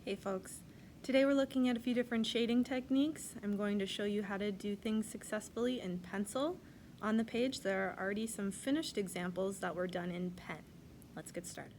Hey folks, today we're looking at a few different shading techniques. I'm going to show you how to do things successfully in pencil. On the page there are already some finished examples that were done in pen. Let's get started.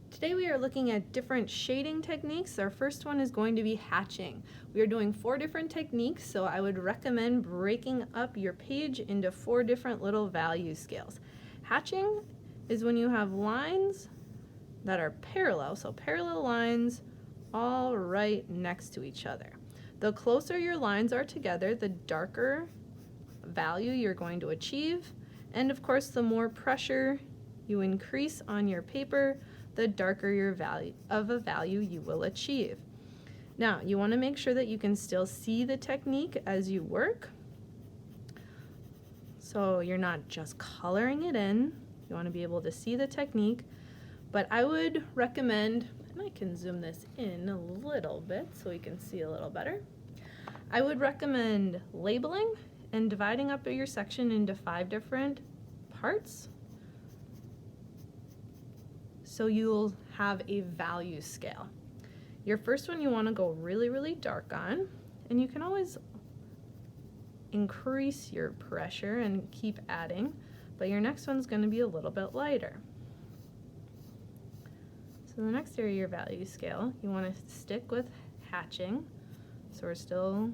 Today we are looking at different shading techniques. Our first one is going to be hatching. We are doing 4 different techniques, so I would recommend breaking up your page into 4 different little value scales. Hatching is when you have lines that are parallel, so parallel lines all right next to each other. The closer your lines are together, the darker value you're going to achieve, and of course the more pressure you increase on your paper, the darker your value you will achieve. Now you want to make sure that you can still see the technique as you work, so you're not just coloring it in. You want to be able to see the technique, but I would recommend, and I can zoom this in a little bit so we can see a little better. I would recommend labeling and dividing up your section into 5 different parts so you'll have a value scale. Your first one you want to go really dark on, and you can always increase your pressure and keep adding, but your next one's going to be a little bit lighter. So the next area of your value scale, you want to stick with hatching. So we're still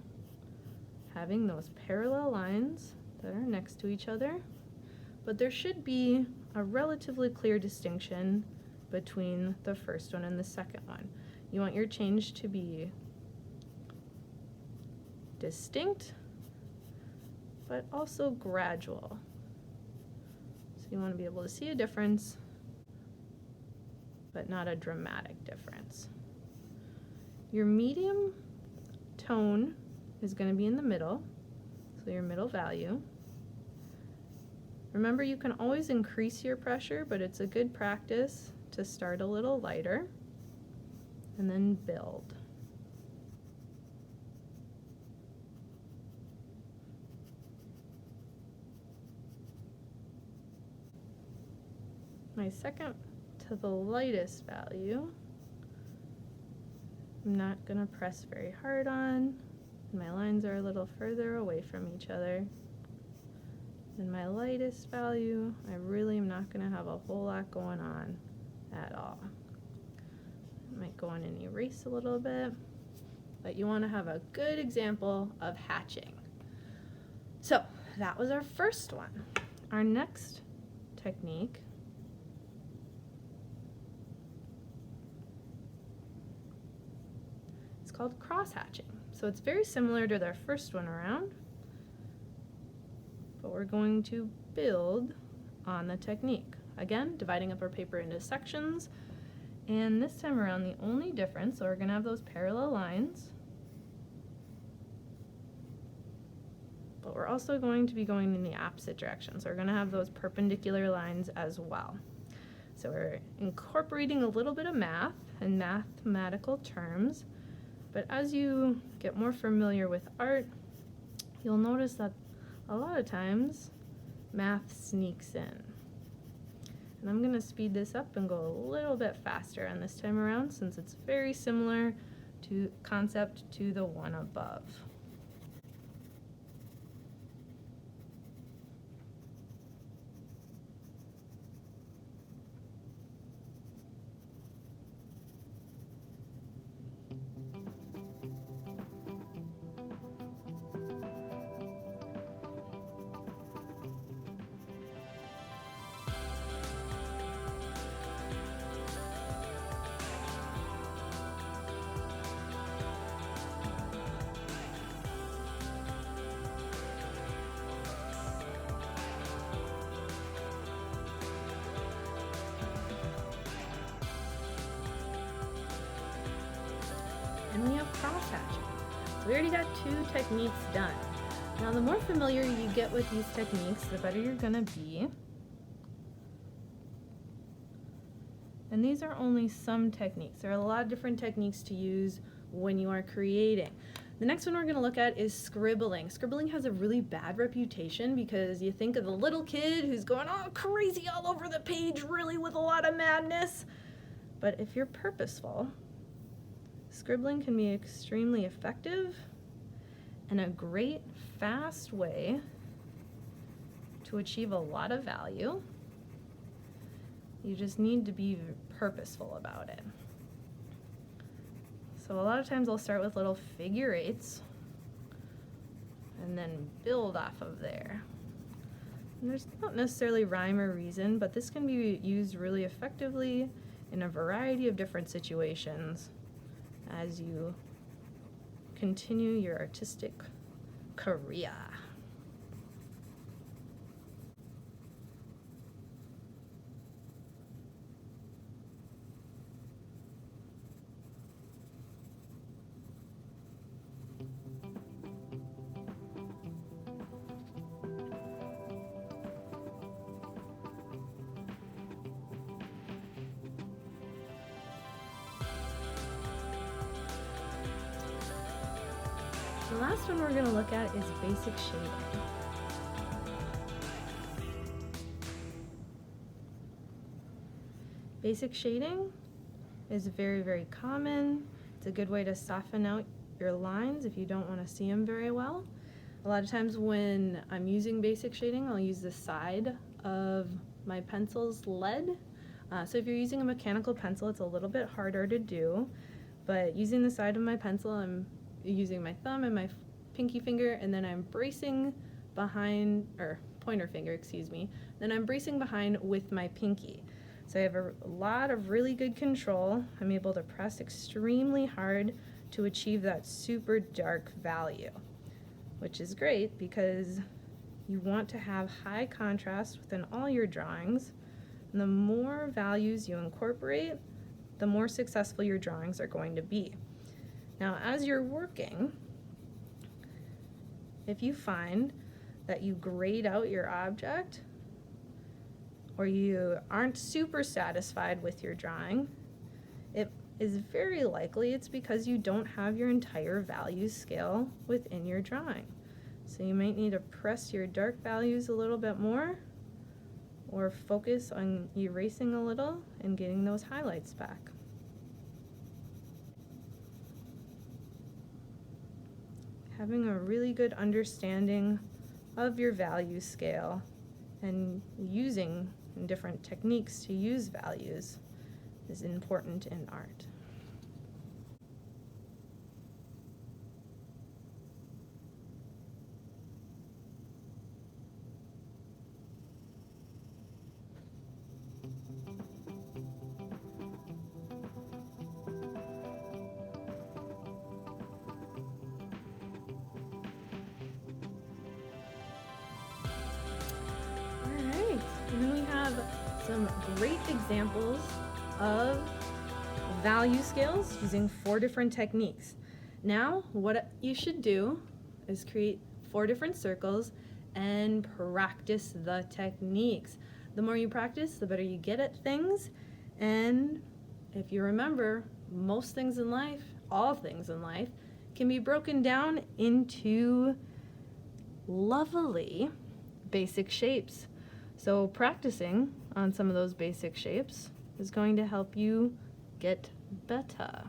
having those parallel lines that are next to each other, but there should be a relatively clear distinction between the first one and the second one. You want your change to be distinct, but also gradual. So you want to be able to see a difference, but not a dramatic difference. Your medium tone is going to be in the middle, so your middle value. Remember, you can always increase your pressure, but it's a good practice to start a little lighter and then build. My second to the lightest value, I'm not going to press very hard on, and my lines are a little further away from each other. And my lightest value, I really am not going to have a whole lot going on at all. I might go in and erase a little bit, but you want to have a good example of hatching. So that was our first one. Our next technique is called cross-hatching. So it's very similar to their first one around, but we're going to build on the technique. Again, dividing up our paper into sections, and this time around the only difference, so we're going to have those parallel lines, but we're also going to be going in the opposite direction, so we're going to have those perpendicular lines as well. So we're incorporating a little bit of math and mathematical terms, but as you get more familiar with art, you'll notice that a lot of times math sneaks in. And I'm going to speed this up and go a little bit faster on this time around, since it's very similar to concept to the one above. And we have cross-hatching. So we already got 2 techniques done. Now the more familiar you get with these techniques, the better you're going to be. And these are only some techniques. There are a lot of different techniques to use when you are creating. The next one we're going to look at is scribbling. Scribbling has a really bad reputation because you think of the little kid who's going all crazy all over the page, really with a lot of madness. But if you're purposeful, Scribbling can be extremely effective and a great, fast way to achieve a lot of value. You just need to be purposeful about it. So a lot of times I'll start with little figure eights and then build off of there. And there's not necessarily rhyme or reason, but this can be used really effectively in a variety of different situations as you continue your artistic career. The last one we're going to look at is basic shading. Basic shading is very, very common. It's a good way to soften out your lines if you don't want to see them very well. A lot of times when I'm using basic shading, I'll use the side of my pencil's lead. So if you're using a mechanical pencil, it's a little bit harder to do, but using the side of my pencil, I'm using my thumb and my pinky finger, and then I'm bracing behind, or pointer finger, excuse me, then I'm bracing behind with my pinky. So I have a lot of really good control. I'm able to press extremely hard to achieve that super dark value, which is great because you want to have high contrast within all your drawings. And the more values you incorporate, the more successful your drawings are going to be. Now, as you're working, if you find that you grayed out your object or you aren't super satisfied with your drawing, it is very likely it's because you don't have your entire value scale within your drawing. So you might need to press your dark values a little bit more or focus on erasing a little and getting those highlights back. Having a really good understanding of your value scale and using different techniques to use values is important in art. And then we have some great examples of value scales using 4 different techniques. Now, what you should do is create 4 different circles and practice the techniques. The more you practice, the better you get at things. And if you remember, most things in life, all things in life, can be broken down into lovely basic shapes. So practicing on some of those basic shapes is going to help you get better.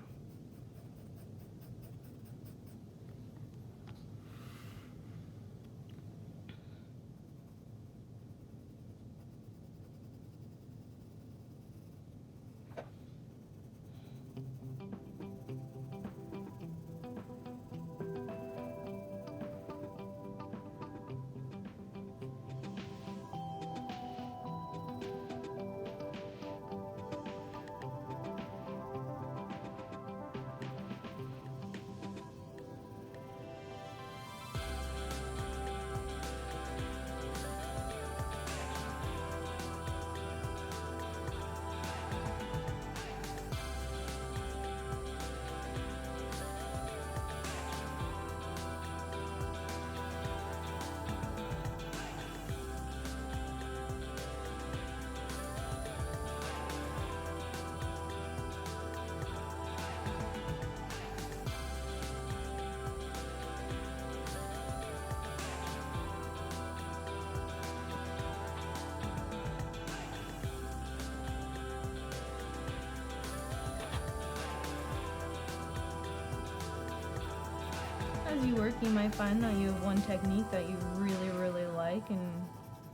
As you work, you might find that you have one technique that you really like and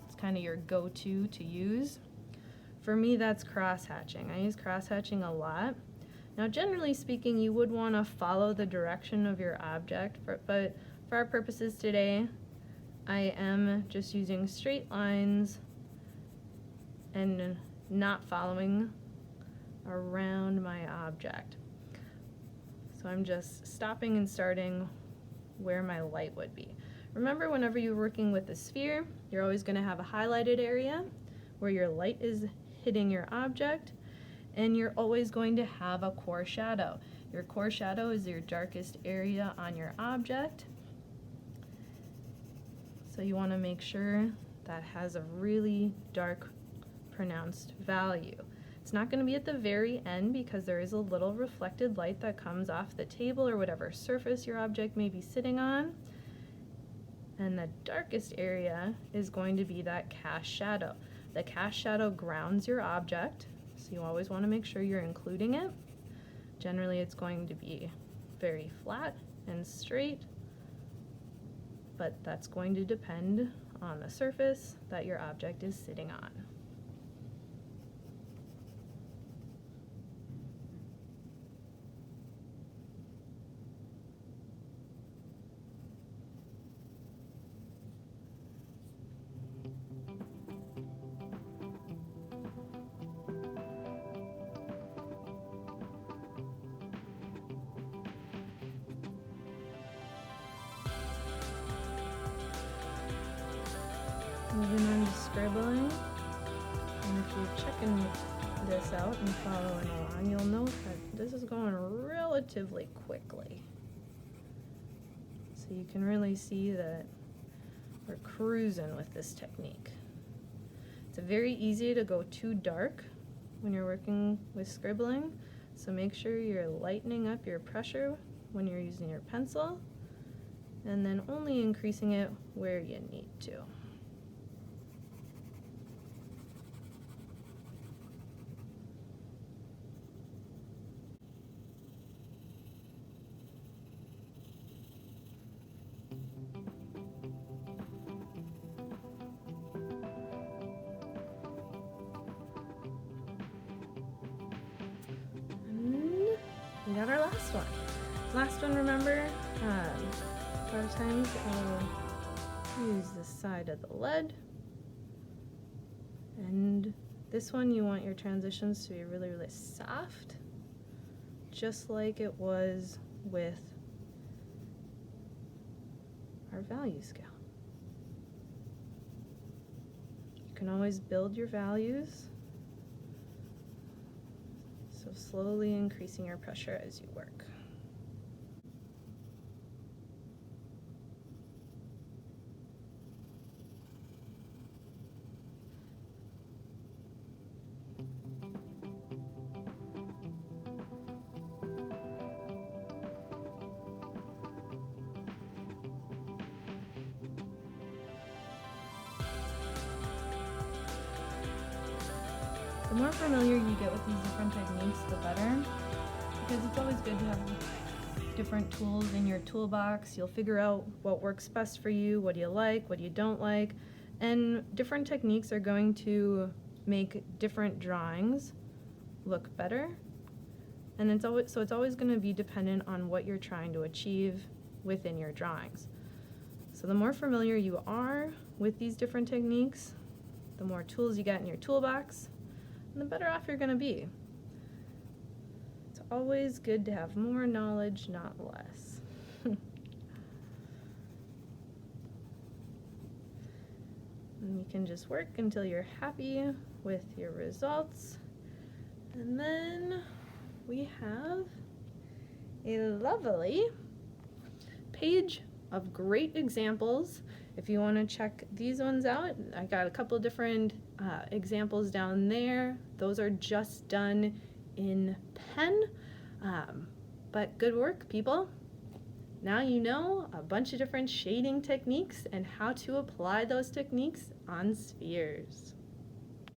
it's kind of your go-to to use. For me, that's cross-hatching. I use cross-hatching a lot. Now, generally speaking, you would want to follow the direction of your object, but for our purposes today, I am just using straight lines and not following around my object. So I'm just stopping and starting where my light would be. Remember, whenever you're working with a sphere, you're always going to have a highlighted area where your light is hitting your object, and you're always going to have a core shadow. Your core shadow is your darkest area on your object. So you want to make sure that has a really dark, pronounced value. It's not going to be at the very end because there is a little reflected light that comes off the table or whatever surface your object may be sitting on. And the darkest area is going to be that cast shadow. The cast shadow grounds your object, so you always want to make sure you're including it. Generally, it's going to be very flat and straight, but that's going to depend on the surface that your object is sitting on. Moving on to scribbling, and if you're checking this out and following along, you'll note that this is going relatively quickly. So you can really see that we're cruising with this technique. It's very easy to go too dark when you're working with scribbling, so make sure you're lightening up your pressure when you're using your pencil, and then only increasing it where you need to. We got our last one. Last one, remember, a lot of times I'll use the side of the lead. And this one, you want your transitions to be really soft, just like it was with our value scale. You can always build your values, so slowly increasing your pressure as you work. The more familiar you get with these different techniques, the better, because it's always good to have different tools in your toolbox. You'll figure out what works best for you, what you like, what you don't like, and different techniques are going to make different drawings look better. And it's always going to be dependent on what you're trying to achieve within your drawings. So the more familiar you are with these different techniques, the more tools you get in your toolbox, and the better off you're going to be. It's always good to have more knowledge, not less. And you can just work until you're happy with your results. And then we have a lovely page of great examples. If you want to check these ones out, I got a couple different examples down there. Those are just done in pen, but good work, people. Now you know a bunch of different shading techniques and how to apply those techniques on spheres.